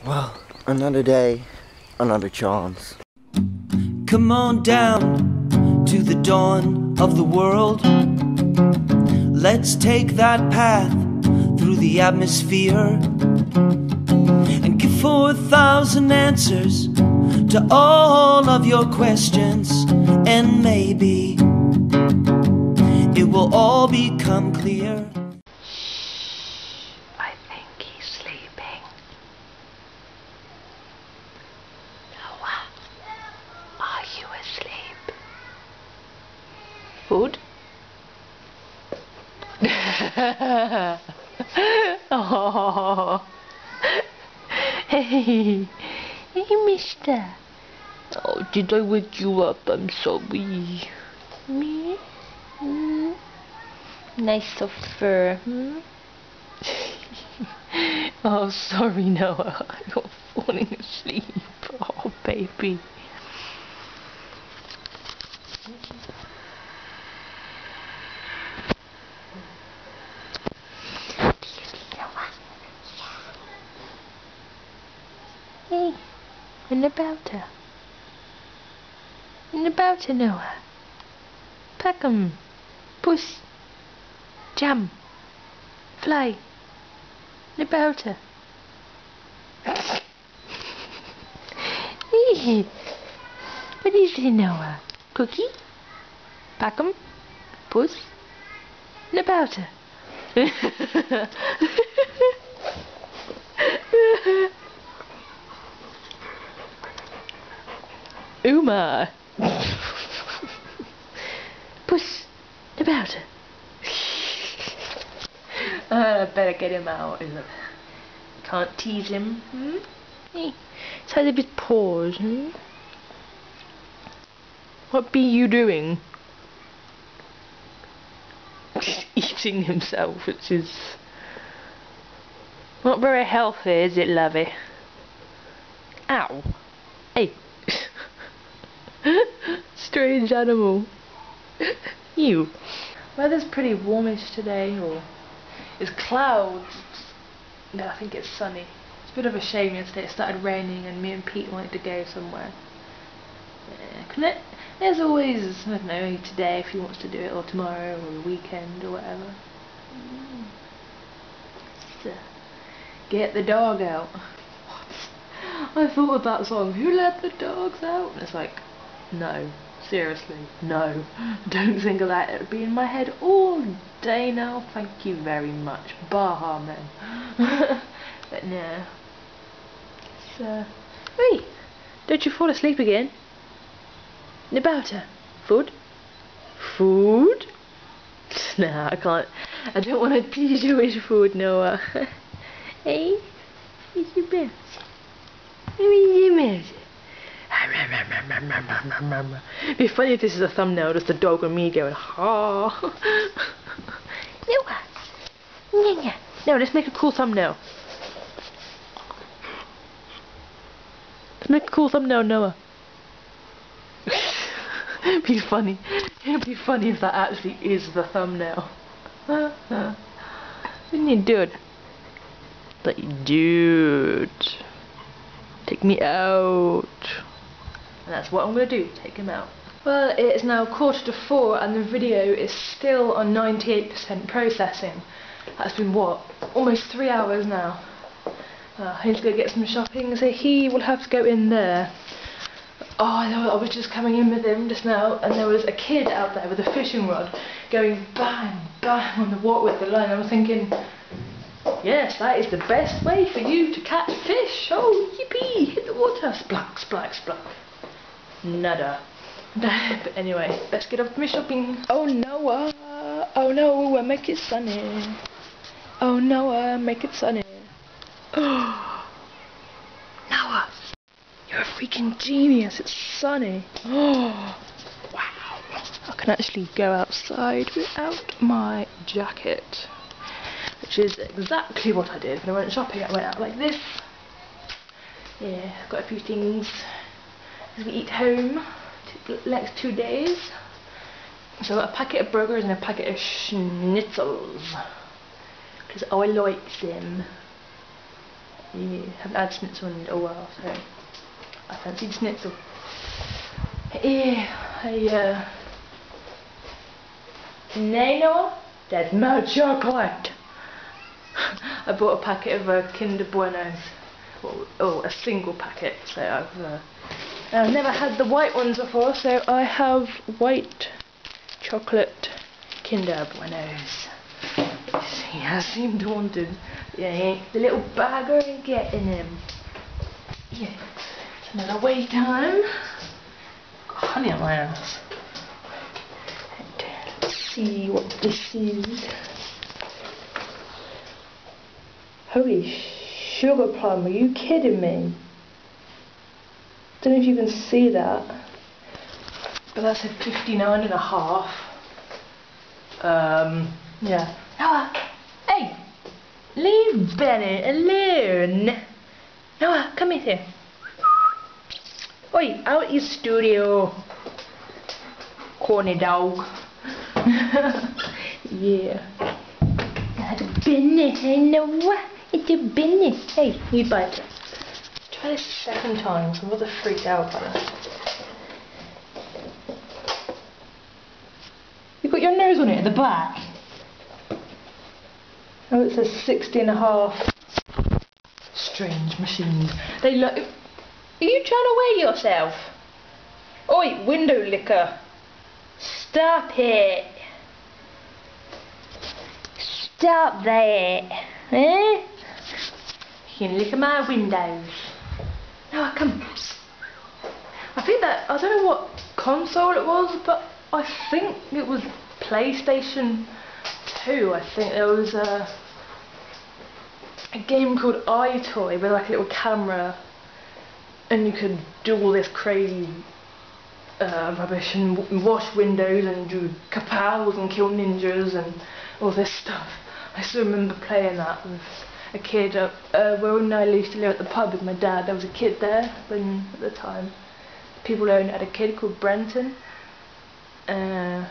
Well, another day, another chance. Come on down to the dawn of the world. Let's take that path through the atmosphere and give 4,000 answers to all of your questions, and maybe it will all become clear. I think he's sleeping. Noah, are you asleep? Food? Oh. Hey, mister. Oh, did I wake you up? I'm sorry. Me? Nice soft fur. Oh, sorry, Noah. You're falling asleep. Oh, baby. Hey, and about her. And about her, Noah. Peck 'em. Puss. Jump. Fly. And about her. Hey, what is it, Noah? Cookie? Peck 'em. Puss. And about her. Uma. Puss. About her. I better get him out. Can't tease him. Hey, size of his paws. What be you doing? Eating himself, which is not very healthy, is it, lovey? Ow. Hey. Strange animal. You. Weather's pretty warmish today, or it's clouds. No, I think it's sunny. It's a bit of a shame yesterday it started raining and me and Pete wanted to go somewhere. Yeah, there's always, I don't know, today if he wants to do it, or tomorrow, or the weekend, or whatever. So, get the dog out. What? I thought of that song, who let the dogs out? And it's like, no, seriously, no. Don't think of that, it would be in my head all day now, thank you very much. Baha men. But no. So, hey, don't you fall asleep again? About her. Food? Food? Nah, I can't. I don't want to tease you with food, Noah. Hey, where's your mouse? Where's your mouse? It'd be funny if this is a thumbnail, just a dog and me going, ha. Noah. No, let's make a cool thumbnail. Let's make a cool thumbnail, Noah. It'd be funny. It'd be funny if that actually is the thumbnail. Wouldn't you, dude? Like, dude, take me out. And that's what I'm gonna do. Take him out. Well, it is now 4:45 and the video is still on 98% processing. That's been what? Almost 3 hours now. I need to go get some shopping, so he will have to go in there. Oh, I was just coming in with him just now, and there was a kid out there with a fishing rod going bang, bang on the water with the line. I was thinking, yes, that is the best way for you to catch fish. Oh, yippee, hit the water. Splack, splack, splack. Nada. But anyway, let's get off to my shopping. Oh, Noah. Oh, no, make it sunny. Oh, Noah, make it sunny. Oh, Noah. You're a freaking genius, it's sunny. Oh, wow. I can actually go outside without my jacket. Which is exactly what I did when I went shopping. I went out like this. Yeah, got a few things as we eat home the next 2 days. So I got a packet of burgers and a packet of schnitzels. Because I like them. Yeah, haven't had schnitzel in a while, so I fancied schnitzel. Yeah, Nano, that's my chocolate. I bought a packet of Kinder Buenos. Oh, a single packet. So I've never had the white ones before, so I have white chocolate Kinder Buenos. See, I seem to want to. Yeah, the little bagger ain't getting him. Yeah, it's another wait time. Got honey on my ass. Let's see what this is. Holy sugar plum, are you kidding me? Don't know if you can see that, but that's a 59.5. Yeah. Noah, hey, leave Bennett alone. Noah, come here. Oi, out your studio, corny dog. Yeah. It's a Bennett, hey Noah. It's a Bennett. Hey, you bite it. Try this a second time, because I'm rather freaked out by that. You've got your nose on it at the back. Oh, it says 60.5. Strange machines. They look. Are you trying to weigh yourself? Oi, window licker. Stop it. Stop that. Eh? You can lick at my windows. No, come. I think that, I don't know what console it was, but I think it was PlayStation 2. I think there was a game called iToy with like a little camera, and you could do all this crazy rubbish and wash windows and do kapows and kill ninjas and all this stuff. I still remember playing that with a kid when I used to live at the pub with my dad. There was a kid there at the time. People only had a kid called Brenton. Yeah.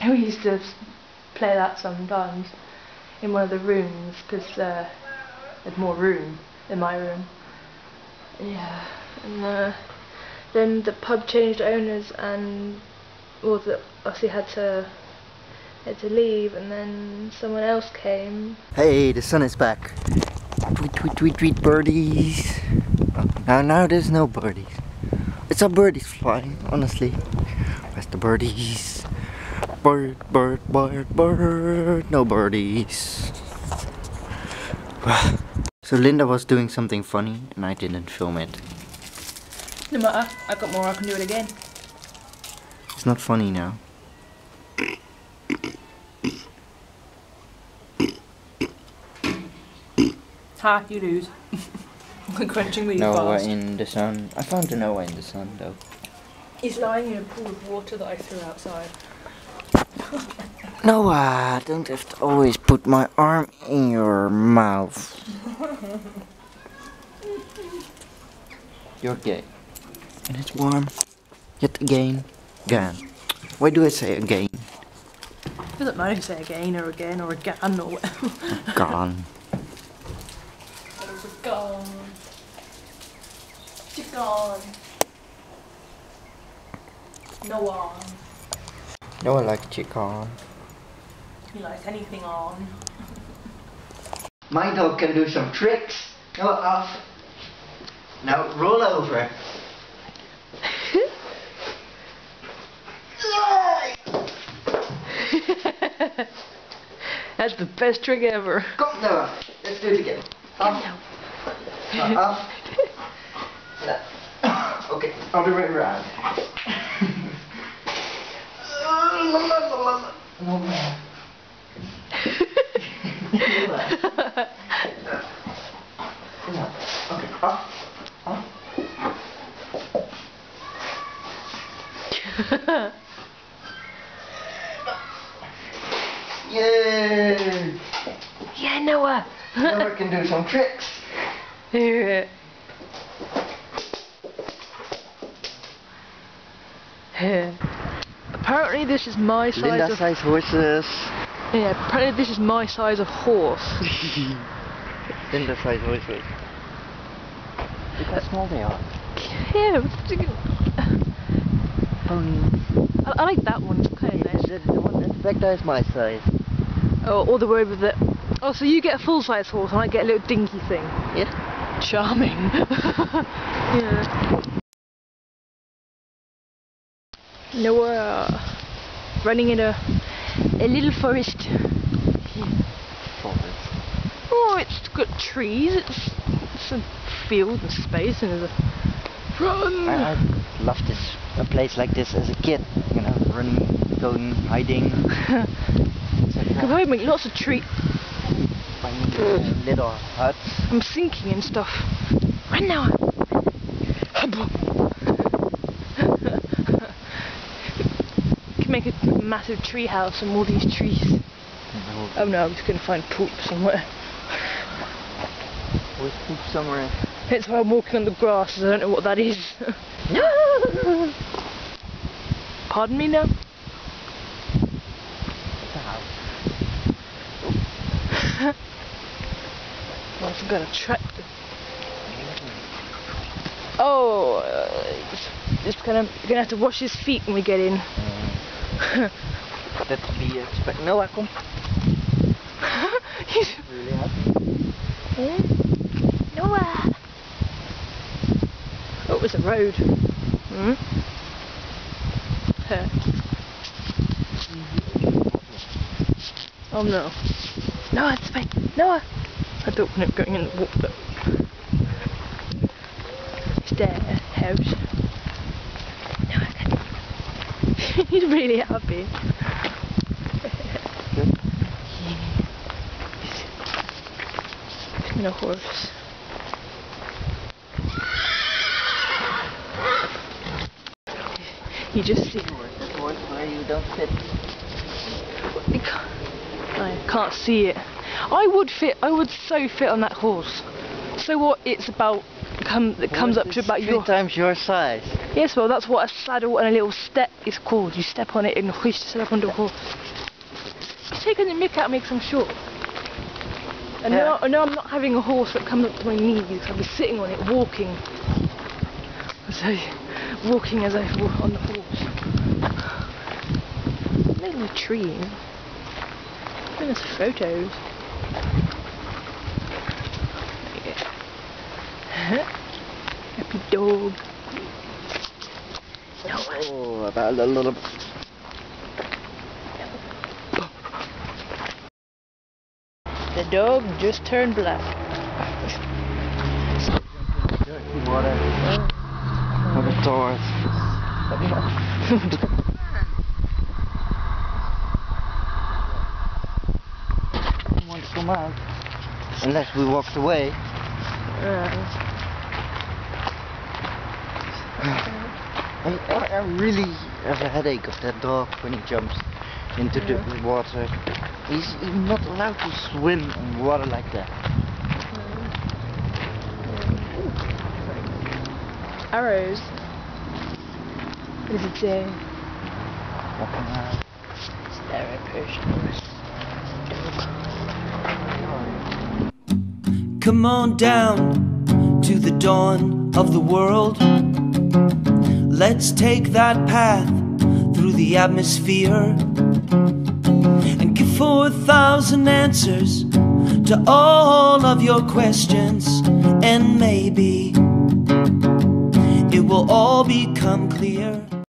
We used to play that sometimes in one of the rooms because there's more room in my room. Yeah. And then the pub changed owners and obviously had to leave, and then someone else came. Hey, the sun is back. Tweet, tweet, tweet, tweet, birdies. Now there's no birdies. It's our birdies flying, honestly. Where's the birdies? Bird, bird, bird, bird. No birdies. So Linda was doing something funny and I didn't film it. No matter, I got more, I can do it again. It's not funny now. Ha, you lose. I'm crunching really Noah fast. in the sun. I found the Noah in the sun though. He's lying in a pool of water that I threw outside. Noah, don't have to always put my arm in your mouth. You're gay. And it's warm. Yet again. Again. Why do I say again? It doesn't matter if you say again or again or again or whatever. Gone. Gone. Chicken. Noah. Noah likes chicken. He likes anything on. My dog can do some tricks. Go off. Now roll over. That's the best trick ever. Come Noah, let's do it again. Up. Up. Okay, other way around. No man. Okay, up. Up. Yay! Yeah, Noah. Noah can do some tricks. Yeah. Apparently this is my size Linda of... size horses. Yeah, apparently this is my size of horse. In the size horses. Look how small they are. Yeah, Ponies. I like that one, it's kind of nice. The one at the back there is my size. Oh, all the way with it. Oh, so you get a full-size horse and I get a little dinky thing. Yeah. Charming. Yeah. Noah running in a little forest. Forest. Oh, it's got trees. It's a field and space and there's a run. I loved this, a place like this as a kid. You know, running, going, hiding. Come home, make lots of trees. Finding little huts. I'm sinking and stuff. Run now. Can make a massive tree house from all these trees. Oh no, I'm just gonna find poop somewhere. Always poop somewhere. That's why I'm walking on the grass, 'cause I don't know what that is. Pardon me now? It's a house. I've got a tractor. Oh, just gonna have to wash his feet when we get in. That's to be expected. Noah, come. He's Really happy. Noah. Oh, it was a road. Hmm? Huh. Oh no. Noah, it's fine. Noah! I don't want it going in the water. It's their house. Noah, he's really happy. Good. He's in a horse. You just see. Horse where you don't fit. I can't see it. I would so fit on that horse. So what? It's about it comes up to about 3 times your size. Yes, well that's what a saddle and a little step is called. You step on it and hoist yourself onto a horse. You're taking the mick out of me because I'm short. And Yeah. now I'm not having a horse that comes up to my knees because I'll be sitting on it walking. So walking as I walk on the horse. Little tree. There's photos. Happy dog. Oh, about a little. The dog just turned black. Dirty water. Or the doors. He wants to come out. Unless we walked away. I really have a headache of that dog when he jumps into the water. He's not allowed to swim in water like that. Arrows. What does it say? Walking around. Arrow Persian. Come on down to the dawn of the world. Let's take that path through the atmosphere and give 4,000 answers to all of your questions, and maybe it will all become clear.